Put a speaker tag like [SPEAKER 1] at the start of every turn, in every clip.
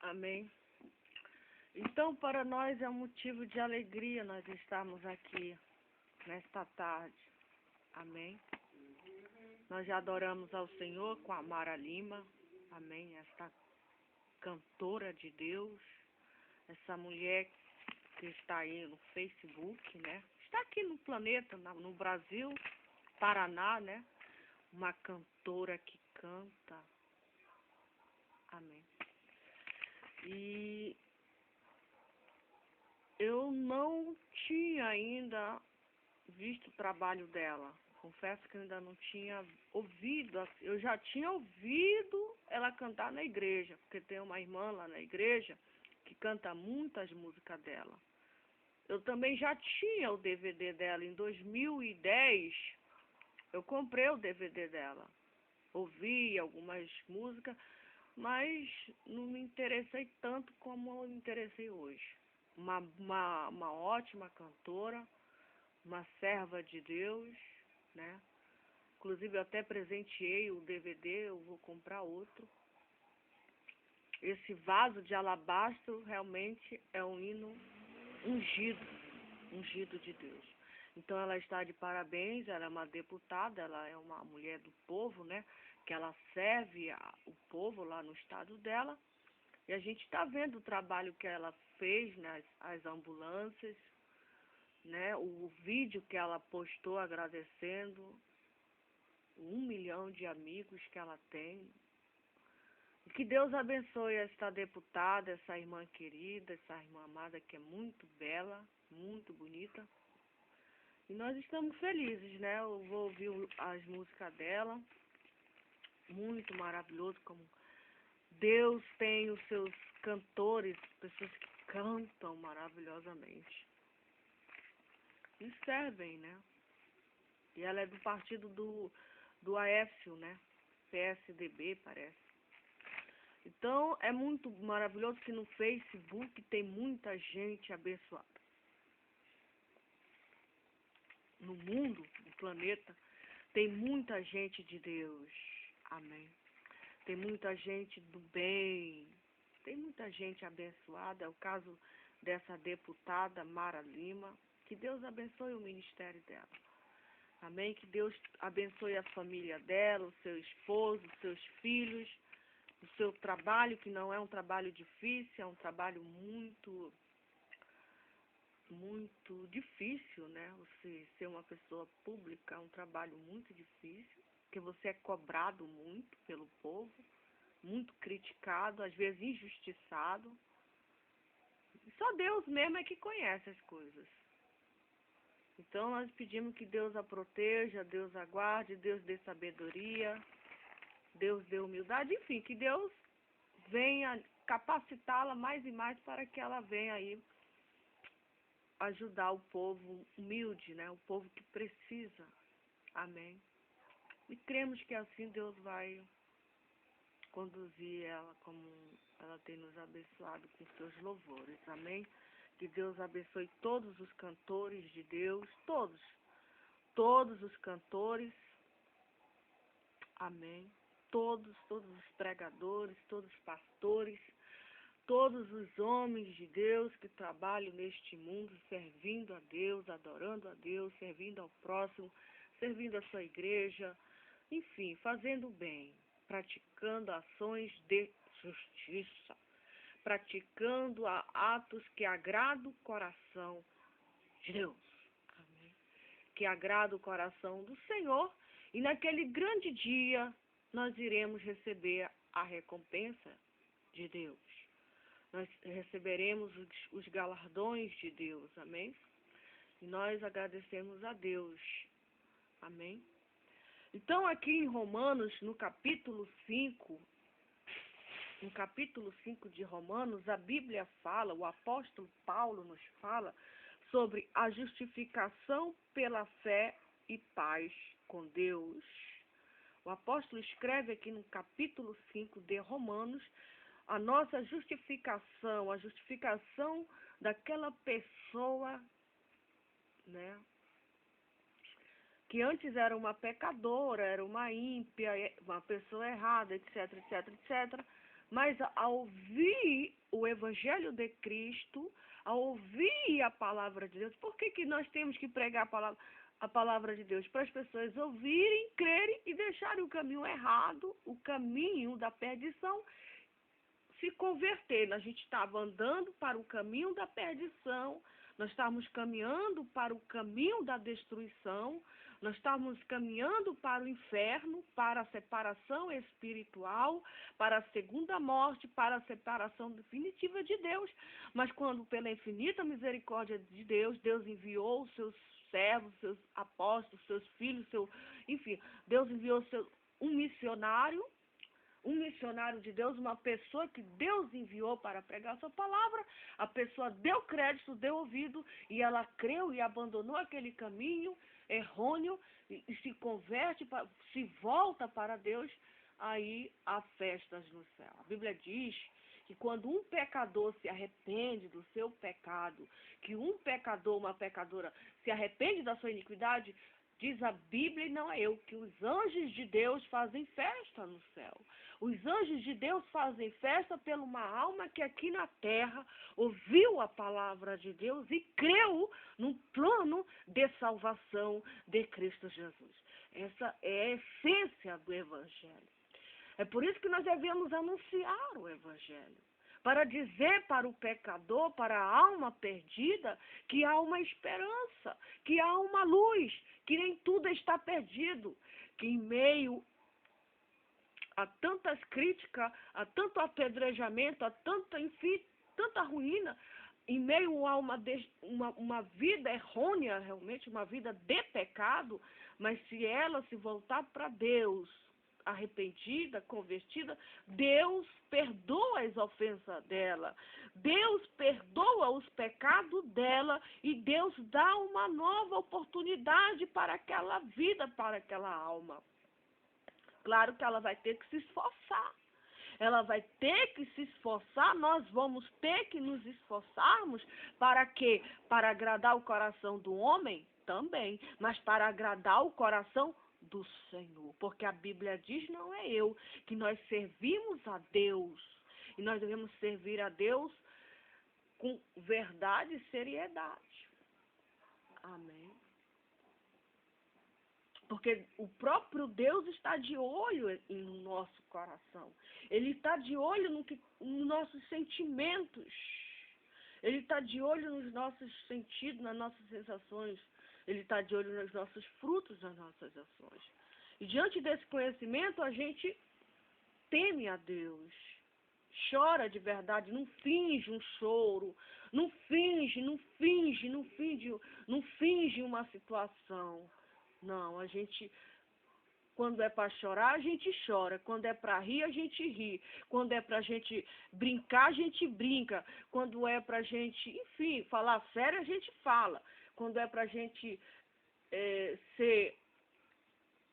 [SPEAKER 1] Amém. Então, para nós é um motivo de alegria nós estarmos aqui nesta tarde. Amém. Nós já adoramos ao Senhor com a Mara Lima. Amém. Esta cantora de Deus. Essa mulher que está aí no Facebook, né? Está aqui no planeta, no Brasil, Paraná, né? Uma cantora que canta. Amém. E eu não tinha ainda visto o trabalho dela. Confesso que eu ainda não tinha ouvido. Eu já tinha ouvido ela cantar na igreja, porque tem uma irmã lá na igreja que canta muitas músicas dela. Eu também já tinha o DVD dela. Em 2010, eu comprei o DVD dela. Ouvi algumas músicas, mas não me interessei tanto como eu me interessei hoje. Uma ótima cantora, uma serva de Deus, né? Inclusive eu até presenteei o DVD, eu vou comprar outro. Esse vaso de alabastro realmente é um hino ungido de Deus. Então ela está de parabéns, ela é uma deputada, ela é uma mulher do povo, né? Que ela serve o povo lá no estado dela. E a gente está vendo o trabalho que ela fez nas ambulâncias, né? O vídeo que ela postou agradecendo 1 milhão de amigos que ela tem. E que Deus abençoe esta deputada, essa irmã querida, essa irmã amada que é muito bela, muito bonita. E nós estamos felizes, né? Eu vou ouvir as músicas dela. Muito maravilhoso como Deus tem os seus cantores, pessoas que cantam maravilhosamente. E servem, né? E ela é do partido do Aécio, né? PSDB, parece. Então, é muito maravilhoso que no Facebook tem muita gente abençoada. No mundo, no planeta, tem muita gente de Deus. Amém. Tem muita gente do bem. Tem muita gente abençoada. É o caso dessa deputada Mara Lima. Que Deus abençoe o ministério dela. Amém. Que Deus abençoe a família dela, o seu esposo, os seus filhos, o seu trabalho, que não é um trabalho difícil, é um trabalho muito difícil, né? Você ser uma pessoa pública é um trabalho muito difícil, porque você é cobrado muito pelo povo, muito criticado, às vezes injustiçado. E só Deus mesmo é que conhece as coisas. Então nós pedimos que Deus a proteja, Deus a guarde, Deus dê sabedoria, Deus dê humildade, enfim, que Deus venha capacitá-la mais e mais para que ela venha aí ajudar o povo humilde, né? O povo que precisa. Amém. E cremos que assim Deus vai conduzir ela como ela tem nos abençoado com seus louvores. Amém. Que Deus abençoe todos os cantores de Deus, todos os cantores. Amém. Todos os pregadores, todos os pastores, todos os homens de Deus que trabalham neste mundo, servindo a Deus, adorando a Deus, servindo ao próximo, servindo a sua igreja, enfim, fazendo o bem, praticando ações de justiça, praticando atos que agradam o coração de Deus, amém? Que agrada o coração do Senhor, e naquele grande dia nós iremos receber a recompensa de Deus. Nós receberemos os galardões de Deus, amém? E nós agradecemos a Deus, amém? Então aqui em Romanos, no capítulo 5 de Romanos, a Bíblia fala, o apóstolo Paulo nos fala sobre a justificação pela fé e paz com Deus. O apóstolo escreve aqui no capítulo 5 de Romanos a nossa justificação, a justificação daquela pessoa, né, que antes era uma pecadora, era uma ímpia, uma pessoa errada, etc, etc, etc. Mas ao ouvir o Evangelho de Cristo, ao ouvir a palavra de Deus, por que nós temos que pregar a palavra de Deus? Para as pessoas ouvirem, crerem e deixarem o caminho errado, o caminho da perdição, se converter. A gente estava andando para o caminho da perdição, nós estávamos caminhando para o caminho da destruição, nós estávamos caminhando para o inferno, para a separação espiritual, para a segunda morte, para a separação definitiva de Deus. Mas quando, pela infinita misericórdia de Deus, Deus enviou os seus servos, seus apóstolos, seus filhos, enfim, Deus enviou um missionário de Deus, uma pessoa que Deus enviou para pregar a sua palavra. A pessoa deu crédito, deu ouvido, e ela creu e abandonou aquele caminho errôneo e se converte, se volta para Deus. Aí há festas no céu. A Bíblia diz que quando um pecador se arrepende do seu pecado, que um pecador, uma pecadora se arrepende da sua iniquidade, diz a Bíblia, e não é eu, que os anjos de Deus fazem festa no céu. Os anjos de Deus fazem festa por uma alma que aqui na terra ouviu a palavra de Deus e creu no plano de salvação de Cristo Jesus. Essa é a essência do Evangelho. É por isso que nós devemos anunciar o Evangelho, para dizer para o pecador, para a alma perdida, que há uma esperança, que há uma luz, que nem tudo está perdido, que em meio a tantas críticas, a tanto apedrejamento, a tanta ruína, em meio a uma vida errônea, realmente, uma vida de pecado, mas se ela se voltar para Deus, arrependida, convertida, Deus perdoa as ofensas dela, Deus perdoa os pecados dela e Deus dá uma nova oportunidade para aquela vida, para aquela alma. Claro que ela vai ter que se esforçar. Ela vai ter que se esforçar, nós vamos ter que nos esforçarmos para quê? Para agradar o coração do homem? Também, mas para agradar o coração do Senhor. Porque a Bíblia diz, não é eu, que nós servimos a Deus. E nós devemos servir a Deus com verdade e seriedade. Amém. Porque o próprio Deus está de olho no nosso coração. Ele está de olho nos nossos sentimentos. Ele está de olho nos nossos sentidos, nas nossas sensações. Ele está de olho nos nossos frutos, nas nossas ações. E diante desse conhecimento, a gente teme a Deus. Chora de verdade, não finge um choro. Não finge uma situação. Não, a gente, quando é para chorar, a gente chora. Quando é para rir, a gente ri. Quando é para a gente brincar, a gente brinca. Quando é para a gente, enfim, falar sério, a gente fala. Quando é para a gente ser,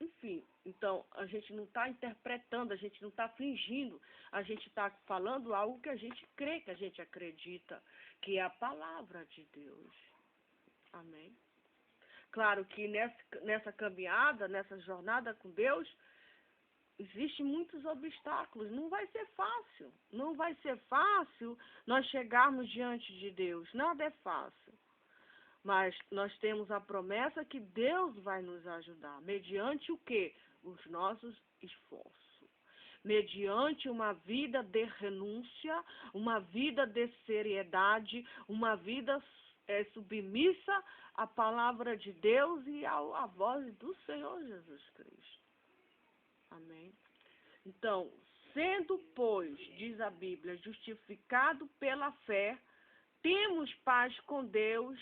[SPEAKER 1] enfim, então a gente não está interpretando, a gente não está fingindo. A gente está falando algo que a gente crê, que a gente acredita, que é a palavra de Deus. Amém? Claro que nessa caminhada, nessa jornada com Deus, existem muitos obstáculos. Não vai ser fácil. Não vai ser fácil nós chegarmos diante de Deus. Nada é fácil. Mas nós temos a promessa que Deus vai nos ajudar. Mediante o quê? Os nossos esforços. Mediante uma vida de renúncia, uma vida de seriedade, uma vida submissa à palavra de Deus e à voz do Senhor Jesus Cristo. Amém? Então, sendo, pois, diz a Bíblia, justificado pela fé, temos paz com Deus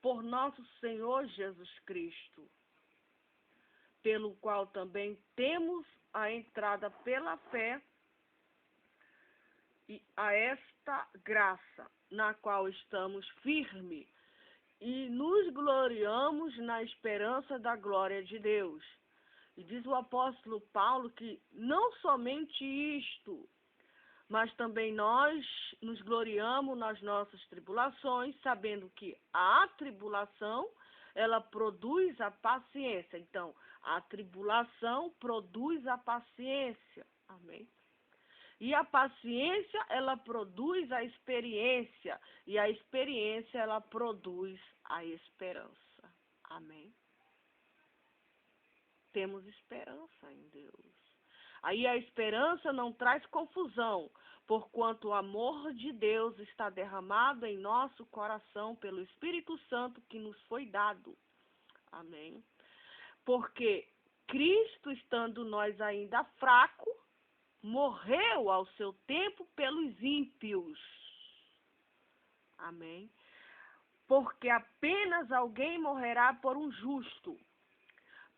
[SPEAKER 1] por nosso Senhor Jesus Cristo, pelo qual também temos a entrada pela fé e a esta graça, na qual estamos firmes e nos gloriamos na esperança da glória de Deus. E diz o apóstolo Paulo que não somente isto, mas também nós nos gloriamos nas nossas tribulações, sabendo que a tribulação, ela produz a paciência. Então, a tribulação produz a paciência. Amém? E a paciência, ela produz a experiência. E a experiência, ela produz a esperança. Amém? Temos esperança em Deus. Aí a esperança não traz confusão, porquanto o amor de Deus está derramado em nosso coração pelo Espírito Santo que nos foi dado. Amém? Porque Cristo, estando nós ainda fracos, morreu ao seu tempo pelos ímpios. Amém? Porque apenas alguém morrerá por um justo,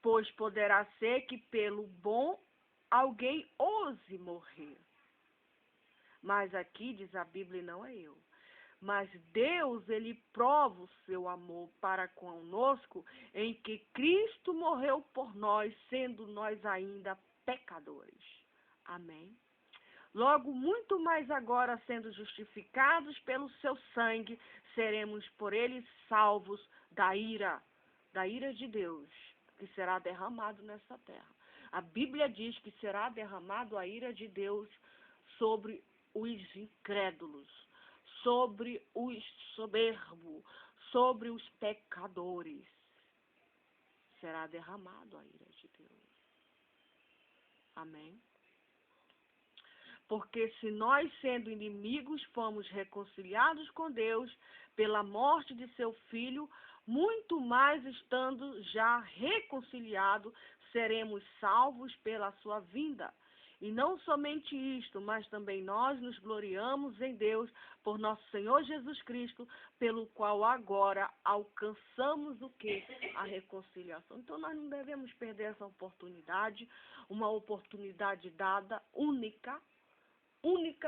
[SPEAKER 1] pois poderá ser que pelo bom alguém ouse morrer. Mas aqui diz a Bíblia, não é eu. Mas Deus, ele prova o seu amor para conosco em que Cristo morreu por nós, sendo nós ainda pecadores. Amém? Logo, muito mais agora, sendo justificados pelo seu sangue, seremos por ele salvos da ira de Deus, que será derramado nessa terra. A Bíblia diz que será derramado a ira de Deus sobre os incrédulos, sobre os soberbos, sobre os pecadores. Será derramado a ira de Deus. Amém? Porque se nós, sendo inimigos, fomos reconciliados com Deus pela morte de seu Filho, muito mais estando já reconciliados, seremos salvos pela sua vinda. E não somente isto, mas também nós nos gloriamos em Deus por nosso Senhor Jesus Cristo, pelo qual agora alcançamos o quê? A reconciliação. Então nós não devemos perder essa oportunidade, uma oportunidade dada, única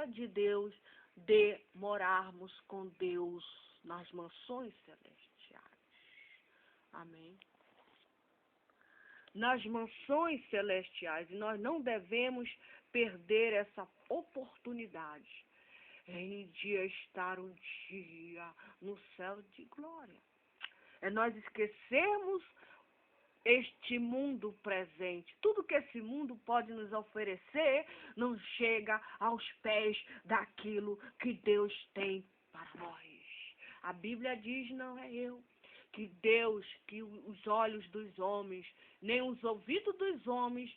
[SPEAKER 1] de Deus, de morarmos com Deus nas mansões celestiais. Amém? Nas mansões celestiais, e nós não devemos perder essa oportunidade em dia estar um dia no céu de glória. É nós esquecermos este mundo presente. Tudo que esse mundo pode nos oferecer não chega aos pés daquilo que Deus tem para nós. A Bíblia diz, não é eu, que Deus, que os olhos dos homens, nem os ouvidos dos homens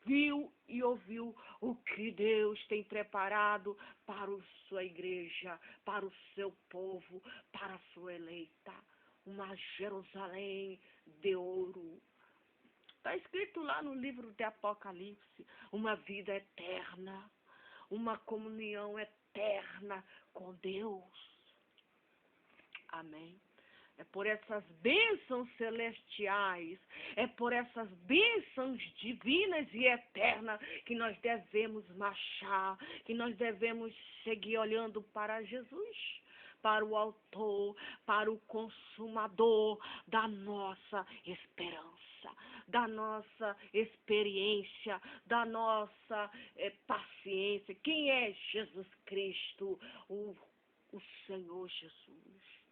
[SPEAKER 1] viu e ouviu o que Deus tem preparado para a sua igreja, para o seu povo, para a sua eleita. Uma Jerusalém de ouro. Está escrito lá no livro de Apocalipse, uma vida eterna, uma comunhão eterna com Deus. Amém? É por essas bênçãos celestiais, é por essas bênçãos divinas e eternas que nós devemos marchar, que nós devemos seguir olhando para Jesus, para o autor, para o consumador da nossa esperança, da nossa experiência, da nossa paciência. Quem é Jesus Cristo? O Senhor Jesus.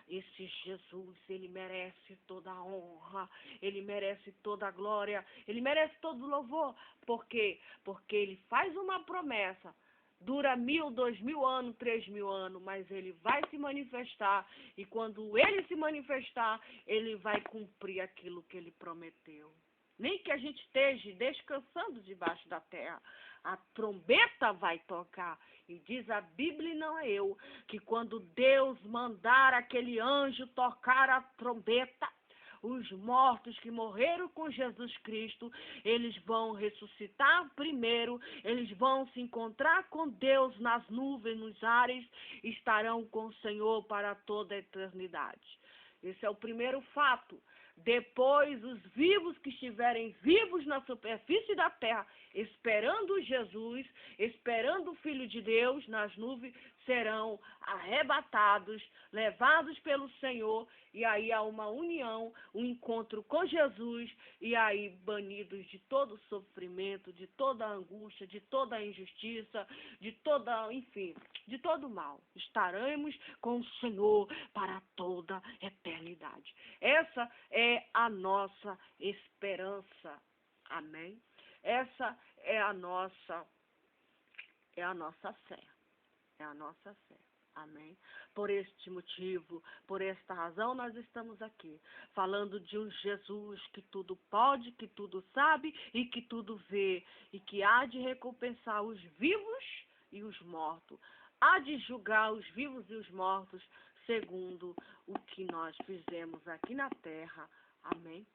[SPEAKER 1] Esse Jesus, ele merece toda a honra, ele merece toda a glória, ele merece todo o louvor. Por quê? Porque ele faz uma promessa, dura 1000, 2000 anos, 3000 anos, mas ele vai se manifestar, e quando ele se manifestar, ele vai cumprir aquilo que ele prometeu. Nem que a gente esteja descansando debaixo da terra, a trombeta vai tocar. E diz a Bíblia, e não é eu, que quando Deus mandar aquele anjo tocar a trombeta, os mortos que morreram com Jesus Cristo, eles vão ressuscitar primeiro, eles vão se encontrar com Deus nas nuvens, nos ares, estarão com o Senhor para toda a eternidade. Esse é o primeiro fato. Depois, os vivos que estiverem vivos na superfície da terra, esperando Jesus, esperando o Filho de Deus nas nuvens, serão arrebatados, levados pelo Senhor, e aí há uma união, um encontro com Jesus, e aí banidos de todo sofrimento, de toda angústia, de toda injustiça, de toda, enfim, de todo mal. Estaremos com o Senhor para toda a eternidade. Essa é a nossa esperança. Amém? Essa é a nossa É a nossa fé. É a nossa fé. Amém? Por este motivo, por esta razão, nós estamos aqui, falando de um Jesus que tudo pode, que tudo sabe e que tudo vê, e que há de recompensar os vivos e os mortos, há de julgar os vivos e os mortos segundo o que nós fizemos aqui na terra. Amém?